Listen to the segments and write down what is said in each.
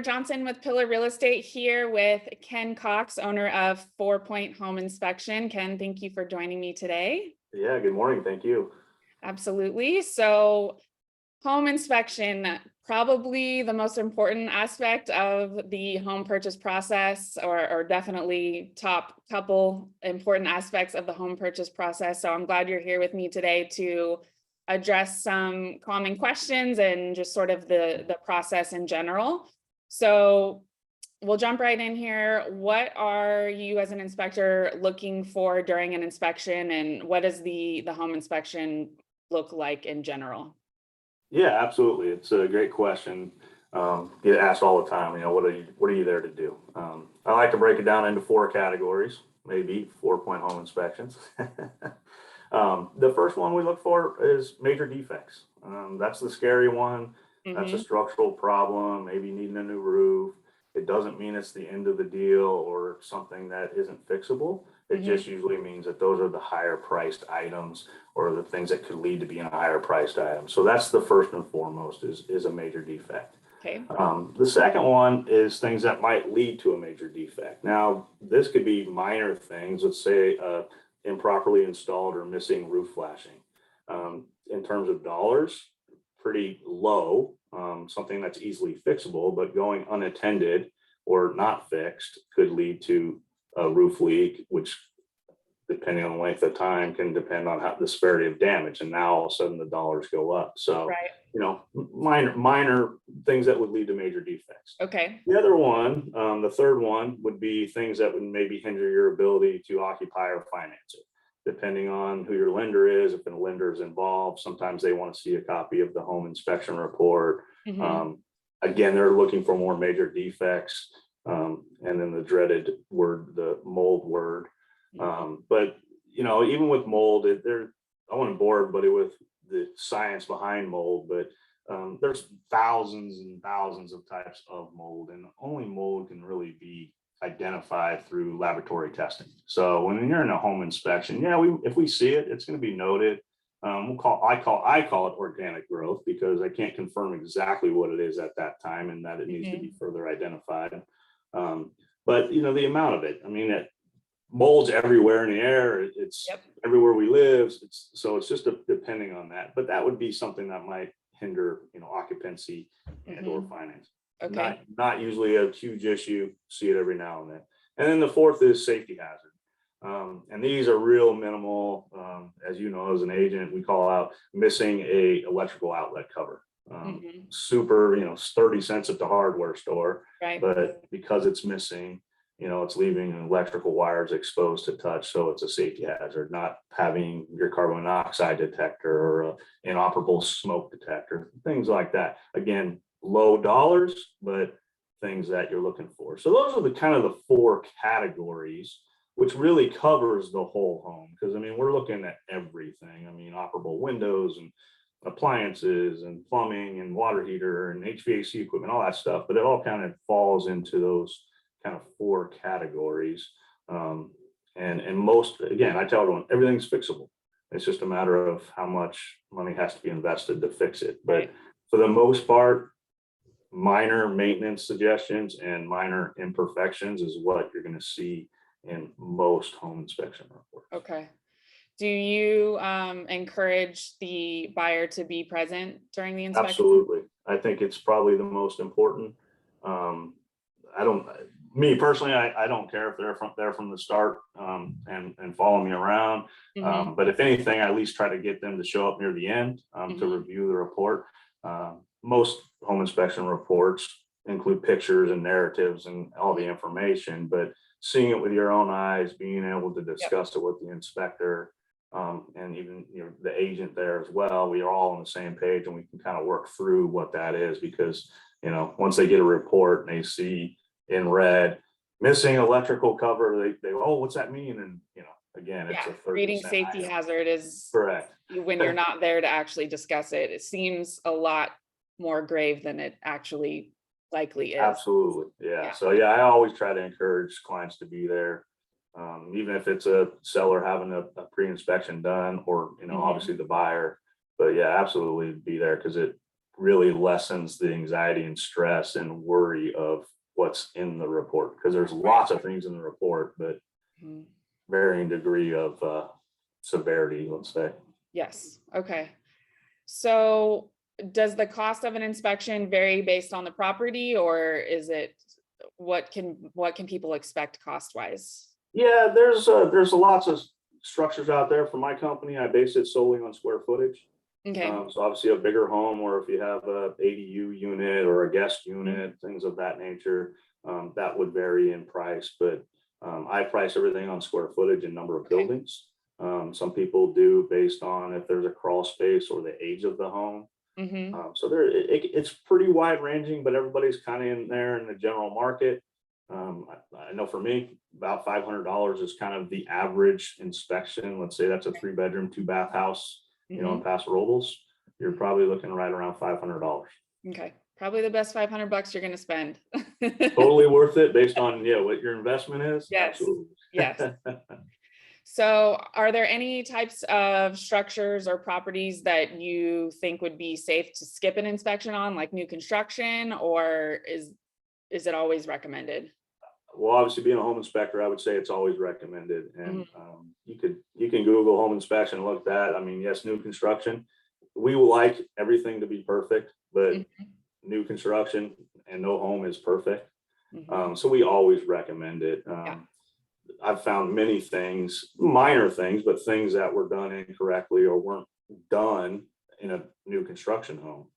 Johnson with Pillar Real Estate here with Ken Cox, owner of 4Point Home Inspection. Ken, thank you for joining me today. Yeah, good morning. Thank you. Absolutely. So home inspection, probably the most important aspect of the home purchase process, or definitely top couple important aspects of the home purchase process. So I'm glad you're here with me today to address some common questions and just sort of the process in general. So we'll jump right in here. What are you as an inspector looking for during an inspection, and what does the home inspection look like in general? Yeah, absolutely. It's a great question. Get asked all the time, what are you there to do? I like to break it down into four categories, maybe 4-point home inspections. The first one we look for is major defects. That's the scary one. That's a structural problem, maybe needing a new roof. It doesn't mean it's the end of the deal or something that isn't fixable. It just usually means that those are the higher priced items or the things that could lead to being a higher priced item. So that's the first and foremost is a major defect. Okay. The second one is things that might lead to a major defect. Now, this could be minor things, let's say improperly installed or missing roof flashing. In terms of dollars, pretty low, something that's easily fixable, but going unattended or not fixed could lead to a roof leak, which depending on the length of time can depend on how the severity of damage. And now all of a sudden the dollars go up. So, right. Minor things that would lead to major defects. Okay. The other one, the third one would be things that would maybe hinder your ability to occupy or finance it. Depending on who your lender is, if a lender is involved, sometimes they want to see a copy of the home inspection report. Again, they're looking for more major defects. And then the dreaded word, the mold word. But even with mold, I wouldn't bore everybody with the science behind mold, but there's thousands and thousands of types of mold, and only mold can really be identified through laboratory testing. So when you're in a home inspection, if we see it, it's going to be noted. I call it organic growth because I can't confirm exactly what it is at that time and that it needs to be further identified. But the amount of it, mold's everywhere in the air. It's everywhere we live. So it's just depending on that. But that would be something that might hinder, occupancy and or finance. Okay. Not usually a huge issue. See it every now and then. And then the fourth is safety hazard. And these are real minimal. As you know, as an agent, we call out missing a electrical outlet cover. Super, 30 cents at the hardware store. Right. But because it's missing, it's leaving electrical wires exposed to touch. So it's a safety hazard. Not having your carbon monoxide detector or an inoperable smoke detector, things like that. Again, low dollars, but things that you're looking for. So those are the kind of the four categories, which really covers the whole home. Because we're looking at everything. Operable windows and appliances and plumbing and water heater and HVAC equipment, all that stuff. But it all kind of falls into those kind of four categories. And most, again, I tell everyone, everything's fixable. It's just a matter of how much money has to be invested to fix it. But for the most part, minor maintenance suggestions and minor imperfections is what you're going to see in most home inspection reports. Okay. Do you encourage the buyer to be present during the inspection? Absolutely. I think it's probably the most important. Me personally, I don't care if they're there from the start and follow me around. But if anything, I at least try to get them to show up near the end to review the report. Most home inspection reports include pictures and narratives and all the information, but seeing it with your own eyes, being able to discuss it with the inspector and even the agent there as well, we are all on the same page and we can kind of work through what that is. Because once they get a report and they see in red missing electrical cover, they oh, what's that mean? And again, it's a 30% reading safety hazard is correct when you're not there to actually discuss it. It seems a lot more grave than it actually likely is. Absolutely. Yeah. So I always try to encourage clients to be there, even if it's a seller having a pre-inspection done or obviously the buyer. But absolutely be there because really lessens the anxiety and stress and worry of what's in the report, because there's lots of things in the report, but Mhm. varying degree of severity, let's say. Yes, okay. So does the cost of an inspection vary based on the property, or is it, what can people expect cost wise? Yeah, there's lots of structures out there. For my company, I base it solely on square footage. Okay, So obviously a bigger home, or if you have a ADU unit or a guest unit, things of that nature, that would vary in price. But I price everything on square footage and number of okay. buildings. Some people do based on if there's a crawl space or the age of the home. Mm-hmm. So it's pretty wide ranging, but everybody's kind of in there in the general market. I know for me, about $500 is kind of the average inspection. Let's say that's a 3-bedroom, 2-bath house, you know, in Paso Robles. You're probably looking right around $500. Okay, probably the best $500 you're gonna spend. Totally worth it based on, yeah, what your investment is. Yes. Absolutely. Yes. So are there any types of structures or properties that you think would be safe to skip an inspection on, like new construction, or is it always recommended? Well, obviously being a home inspector, I would say it's always recommended. And Mhm. you can Google home inspection and look at that. I mean, yes, new construction, we would like everything to be perfect, but Mhm. new construction and no home is perfect. Mhm. So we always recommend it. Yeah. I've found many things, minor things, but things that were done incorrectly or weren't done in a new construction home.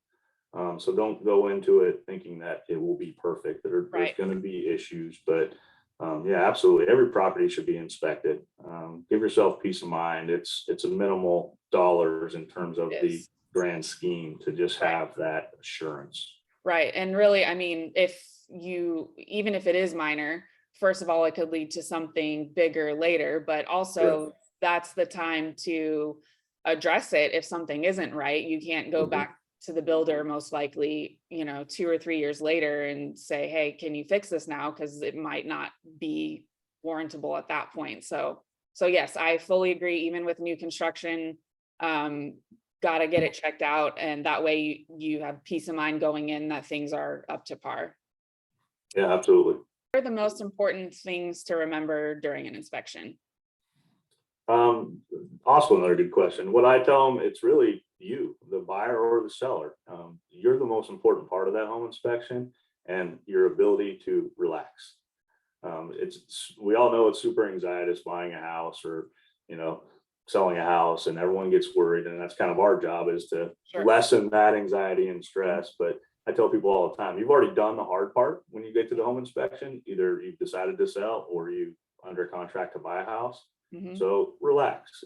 So don't go into it thinking that it will be perfect. There's Right. going to be issues, but yeah, absolutely. Every property should be inspected. Give yourself peace of mind. It's a minimal dollars in terms of It the is. grand scheme to just Right. have that assurance. Right. And really, I mean, even if it is minor, first of all, it could lead to something bigger later, but Sure. also that's the time to address it. If something isn't right, you can't go Mhm. back to the builder most likely, 2 or 3 years later and say, hey, can you fix this now? Because it might not be warrantable at that point. So yes, I fully agree. Even with new construction, um, got to get it checked out, and that way you have peace of mind going in that things are up to par. Yeah, absolutely. What are the most important things to remember during an inspection? Um, Also another good question. What I tell them, it's really you, the buyer or the seller. You're the most important part of that home inspection and your ability to relax. We all know it's super anxiety buying a house or, you know, selling a house, and everyone gets worried. And that's kind of our job, is to Sure. lessen that anxiety and stress. But I tell people all the time, you've already done the hard part when you get to the home inspection. Either you've decided to sell or you under contract to buy a house. Mhm. So relax.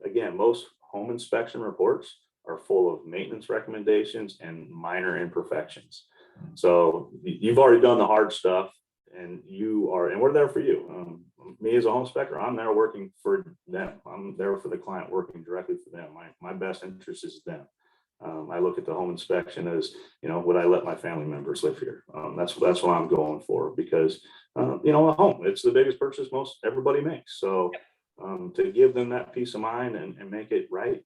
Again, most home inspection reports are full of maintenance recommendations and minor imperfections. So you've already done the hard stuff, and we're there for you. Me as a home inspector, I'm there working for them. I'm there for the client, working directly for them. My best interest is them. I look at the home inspection as, would I let my family members live here? That's what I'm going for, because a home, it's the biggest purchase most everybody makes. So to give them that peace of mind and make it right,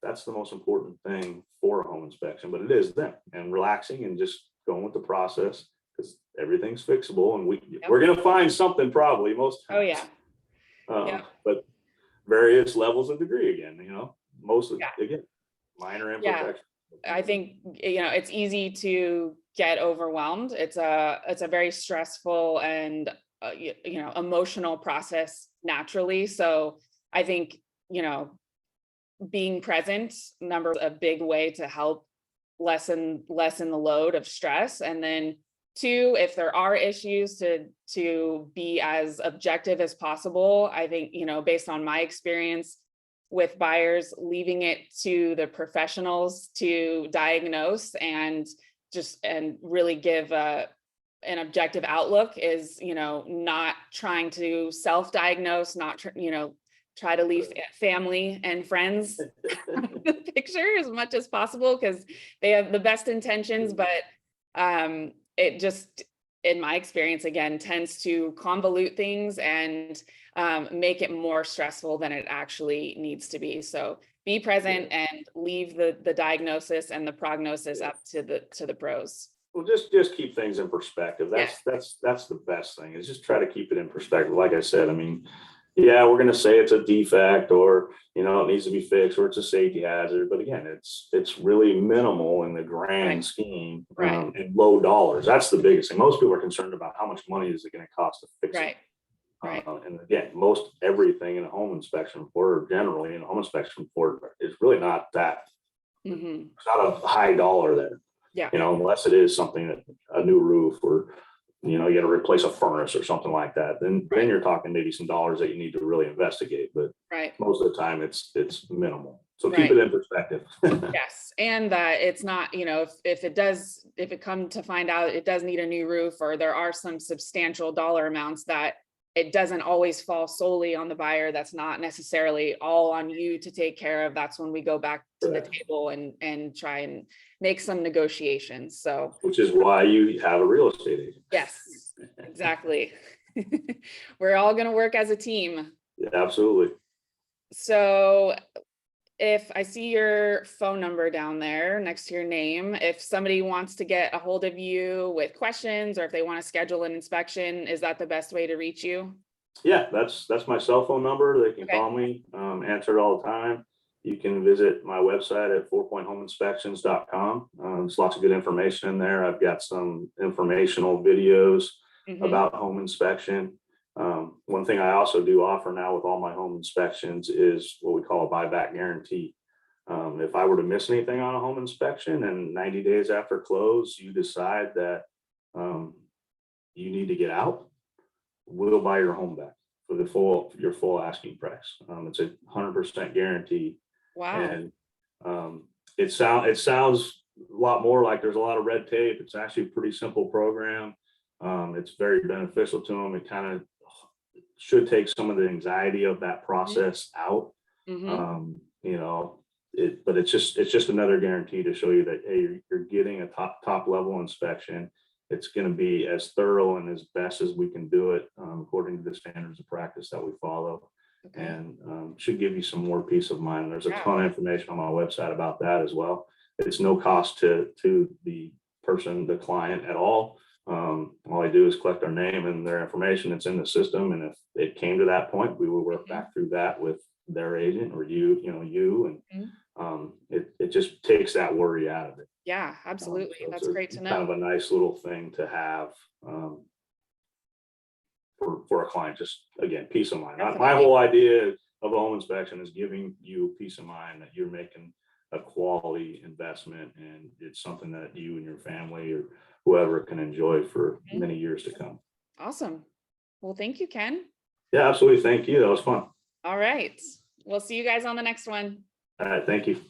that's the most important thing for a home inspection. But it is them, and relaxing and just going with the process, because everything's fixable, and we're going to find something probably most Oh, times. yeah. But various levels of degree again, mostly Yeah. again, minor Yeah. imperfections. I think, it's easy to get overwhelmed. It's a very stressful and, emotional process naturally. So I think, being present, a big way to help lessen the load of stress. And then two, if there are issues, to be as objective as possible. I think, based on my experience with buyers, leaving it to the professionals to diagnose and really give an objective outlook is, not trying to self-diagnose, not try to leave family and friends the picture as much as possible, because they have the best intentions, but it just, in my experience, again, tends to convolute things and make it more stressful than it actually needs to be. So be present and leave the diagnosis and the prognosis up to the pros. Well, just keep things in perspective. That's the best thing, is just try to keep it in perspective. Like I said, I mean, yeah, we're going to say it's a defect, or, you know, it needs to be fixed, or it's a safety hazard. But again, it's really minimal in the grand scheme, and low dollars. That's the biggest thing. Most people are concerned about how much money is it going to cost to fix it. And again, most everything in a home inspection report, or generally in a home inspection report, is really not that. It's not a high dollar there. Yeah. You know, unless it is something that a new roof, or, you know, you got to replace a furnace or something like that, then you're talking maybe some dollars that you need to really investigate. But most of the time it's minimal. So keep it in perspective. Yes. And that it's not, you know, if it come to find out it does need a new roof, or there are some substantial dollar amounts, that it doesn't always fall solely on the buyer. That's not necessarily all on you to take care of. That's when we go back to the table and try and make some negotiations. So, which is why you have a real estate agent. Yes, exactly. We're all going to work as a team. Yeah, absolutely. So if I see your phone number down there next to your name, if somebody wants to get a hold of you with questions, or if they want to schedule an inspection, is that the best way to reach you? Yeah, that's my cell phone number. They can call me, answer it all the time. You can visit my website at 4pointhomeinspections.com. There's lots of good information in there. I've got some informational videos about home inspection. One thing I also do offer now with all my home inspections is what we call a buyback guarantee. If I were to miss anything on a home inspection, and 90 days after close, you decide that you need to get out, we'll buy your home back for your full asking price. It's a 100% guarantee. Wow. And it sounds a lot more like there's a lot of red tape. It's actually a pretty simple program. It's very beneficial to them. It kind of should take some of the anxiety of that process out. You know, but it's just another guarantee to show you that, hey, you're getting a top level inspection. It's going to be as thorough and as best as we can do it, according to the standards of practice that we follow. And should give you some more peace of mind. There's a ton of information on my website about that as well. It's no cost to the person, the client, at all. All I do is collect their name and their information. It's in the system, and if it came to that point, we will work back through that with their agent, or you, and it just takes that worry out of it. Yeah, absolutely. So that's great to know. Kind of a nice little thing to have for a client. Just, again, peace of mind. My whole idea of a home inspection is giving you peace of mind that you're making a quality investment, and it's something that you and your family or whoever can enjoy for many years to come. Awesome. Well, thank you, Ken. Yeah, absolutely. Thank you. That was fun. All right. We'll see you guys on the next one. All right. Thank you.